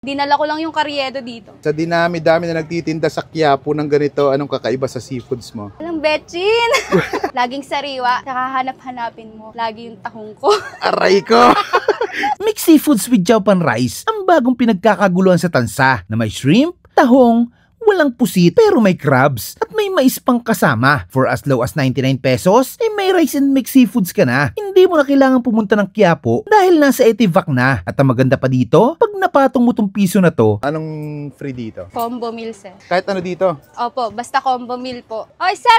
Dinala ko lang yung karyedo dito. Sa dinami-dami na nagtitinda sa Quiapo ng ganito, anong kakaiba sa seafoods mo? Walang betchin! Laging sariwa, hanap-hanapin mo. Lagi yung tahong ko. Aray ko! Mixed seafoods with Chowpan rice, ang bagong pinagkakaguluhan sa tansa na may shrimp, tahong, walang pusit pero may crabs at may mais pang kasama. For as low as 99 pesos, may rice and mixed seafoods ka na. Hindi mo na kailangan pumunta ng Quiapo dahil nasa Etivac na. At ang maganda pa dito, pag napatong mo tong piso na to, Anong free dito? Combo meal, sir. Kahit ano dito? Opo, basta combo meal po. Oy, sir!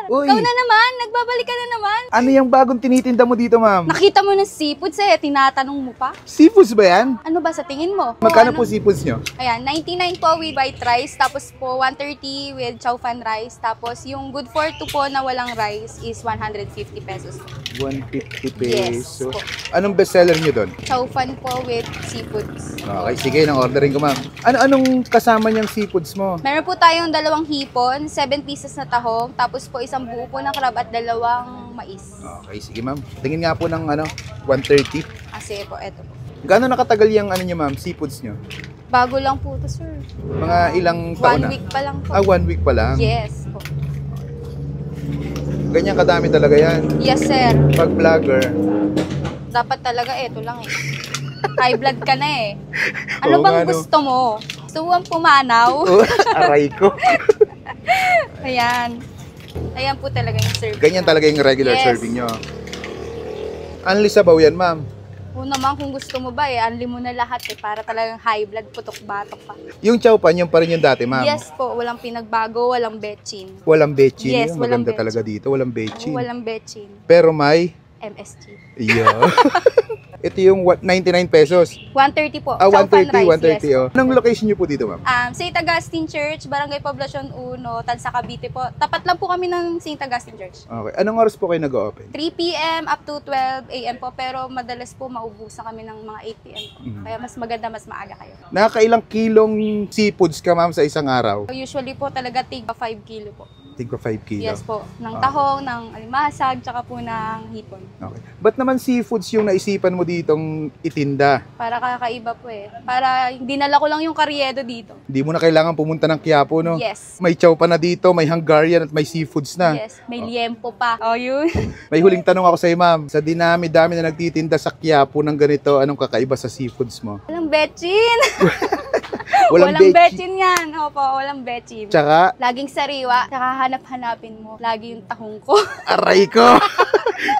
Uy. Ikaw na naman! Nagbabalik ka na naman! Ano yung bagong tinitinda mo dito, ma'am? Nakita mo ng seafoods eh, tinatanong mo pa? Seafoods ba yan? Ano ba sa tingin mo? Magkano Ano? po seafoods nyo? Ayan, 99 po with white rice, tapos po 130 with Chowpan rice, tapos yung good for two po na walang rice is 150 pesos. 150 Yes pesos. po. Anong bestseller nyo doon? Chowpan po with seafoods. Okay, sige, nang ordering ko, ma'am. Anong kasama niyang seafoods mo? Meron po tayong dalawang hipon, 7 pieces na tahong, tapos po isang buo po ng crab at dalawang mais. Okay, sige, ma'am. Tingin nga po ng 130. Kasi po, eto po. Gaano nakatagal yung niyo, ma'am, seafoods nyo? Bago lang po to, sir. Mga ilang taon 1 na? week pa lang po. 1 week pa lang? Yes po. Ganyan kadami talaga yan. Yes, sir. Pag vlogger. Dapat talaga eto lang eh. High blood ka na eh. Ano Oo bang nga, no? gusto mo? Gusto mo ang pumanaw? Oh, aray ko. Ayan. Ayan po talaga yung serving. Ganyan talaga yung regular Yes. serving nyo. Anli sabaw yan, ma'am. Oo naman kung gusto mo ba eh, anli mo na lahat eh. Para talagang high blood, putok-batok pa. Yung Chowpan, yung pa rin yung dati, ma'am. Yes po, walang pinagbago, walang betchin. Walang bechin. Yes, Yung walang maganda bechin. talaga dito. Walang bechin. Walang betchin. Pero may... MSG. Yeah. Ito yung 99 pesos. 130 po. Ah, Chowpan 130, 130. rice, yes Oh. po. Anong location nyo po dito, ma'am? St. Augustine Church, Barangay Poblacion 1, Tansa, Cavite po. Tapat lang po kami ng St. Augustine Church. Okay. Anong oras po kayo nag-open? 3 p.m. up to 12 a.m. po, pero madalas po maubusan kami ng mga 8 p.m. po. Kaya mas maganda, mas maaga kayo. Nakakailang kilong seafoods ka, ma'am, sa isang araw? So, usually po talaga tig 5 kilo po. Tigpa 5 kilo. Yes po. Ng tahong, ng alimasag, tsaka po ng hipon. Okay. Ba't naman seafoods yung naisipan mo ditong itinda? Para kakaiba po eh. Para dinala ko lang yung karyedo dito. Hindi mo na kailangan pumunta ng Quiapo, no? Yes. May Chowpan na dito, may Hungarian at may seafoods na. Yes. May liempo pa. Oh, yun. May huling tanong ako sa iyo, ma'am. Sa dinami-dami na nagtitinda sa Quiapo ng ganito, anong kakaiba sa seafoods mo? Walang betchin. Walang Walang bechin. betchin yan. Opo, walang betchin. Tsaka, Laging sariwa, tsaka hanap-hanapin mo. Lagi yung tahong ko. aray ko!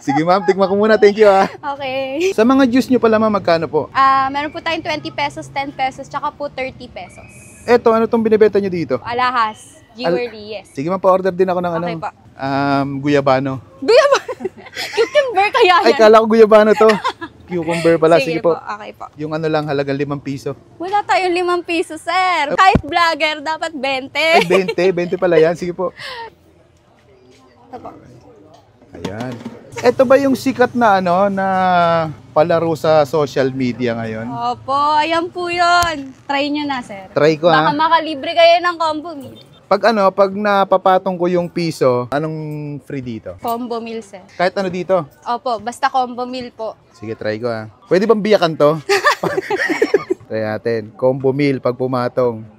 Sige, ma'am, tikman ko muna. Thank you, ah. Okay. Sa mga juice nyo pala, ma'am, magkano po? Meron po tayong 20 pesos, 10 pesos, tsaka po 30 pesos. Eto, ano tong binibenta nyo dito? Alahas. Jewelry, yes. Sige, ma'am, pa-order din ako ng Okay po. guyabano. Cucumber kaya yan. Ay, kala ko guyabano to. Cucumber pala. Sige, po. Okay po. Yung ano lang, halagang 5 piso. Wala tayong 5 piso, sir. Kahit vlogger, dapat 20. Ay, 20 pala yan. Sige po. Ito po. Ayan. Ito ba yung sikat na na palaro sa social media ngayon? Opo, ayan po yun. Try nyo na, sir. Try ko, Baka ha. makalibre kayo ng combo meal. Pag napapatong ko yung piso, anong free dito? Combo meal, sir. Kahit ano dito? Opo, basta combo meal po. Sige, try ko, ha. Pwede bang biyakan to? Try natin. Combo meal pag pumatong.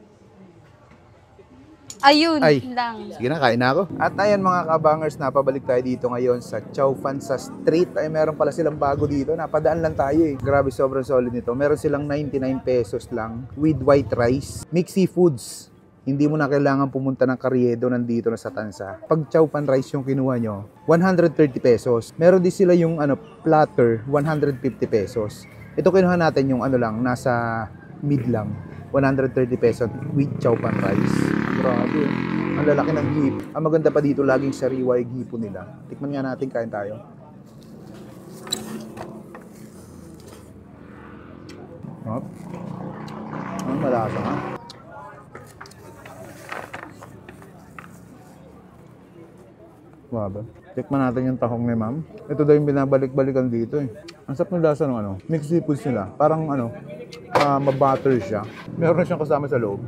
Ayun Ay. lang. Sige na, kain na ako. At ayan mga kabangers, napabalik tayo dito ngayon sa Chowpan sa street. Ay meron pala silang bago dito. Napadaan lang tayo eh. Grabe, sobrang solid nito. Meron silang 99 pesos lang with white rice. Mixed seafoods. Hindi mo na kailangan pumunta ng Carriedo, nandito na sa Tansa. Pag Chowpan rice yung kinuha nyo, 130 pesos. Meron din sila yung platter, 150 pesos. Ito kinuha natin yung lang, nasa mid lang. 130 pesos with Chowpan rice. Grabe. Ang lalaki ng hip. Ang maganda pa dito, laging sariwa yung hipo nila. Tikman nga natin, kain tayo. Hop. Ang malasa nga. Grabe. Tikman natin yung tahong ni ma'am. Ito daw yung binabalik-balikan dito eh. Ang sarap ng lasa ng mixed seafoods nila. Parang mabutter siya. Meron na siyang kasama sa loob.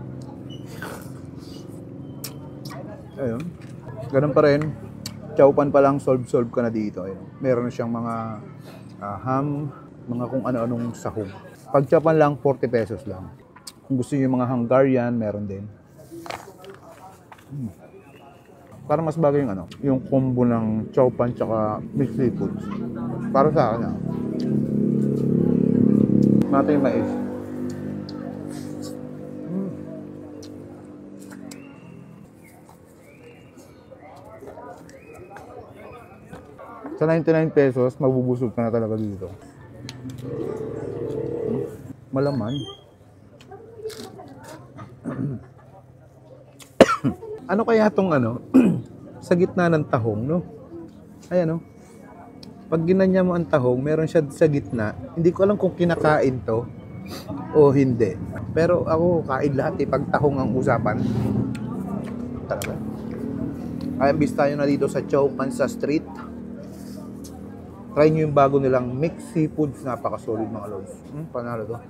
Ayun. Ganun pa rin. Chowpan pa lang, solve ka na dito. Ayun. Meron na siyang mga ham, mga kung ano-anong sahog. Pag Chowpan lang, 40 pesos lang. Kung gusto niyo yung mga Hungarian, meron din. Para mas bagay yung yung combo ng chow pan tsaka mixed seafoods. Para sa akin, natin yung mais. Sa 99 pesos, mabubusog ka na talaga dito. Malaman. Ano kaya tong sa gitna ng tahong, no? Ayan, no? Pag ginanya mo ang tahong, meron siya sa gitna. Hindi ko alam kung kinakain to o hindi. Pero ako, kain lahat pag tahong ang usapan. Talaga. Kaya bis tayo na dito sa Chow Pan sa street. Try nyo yung bago nilang mixed seafoods. Napaka-solid mga lods. Panalo to.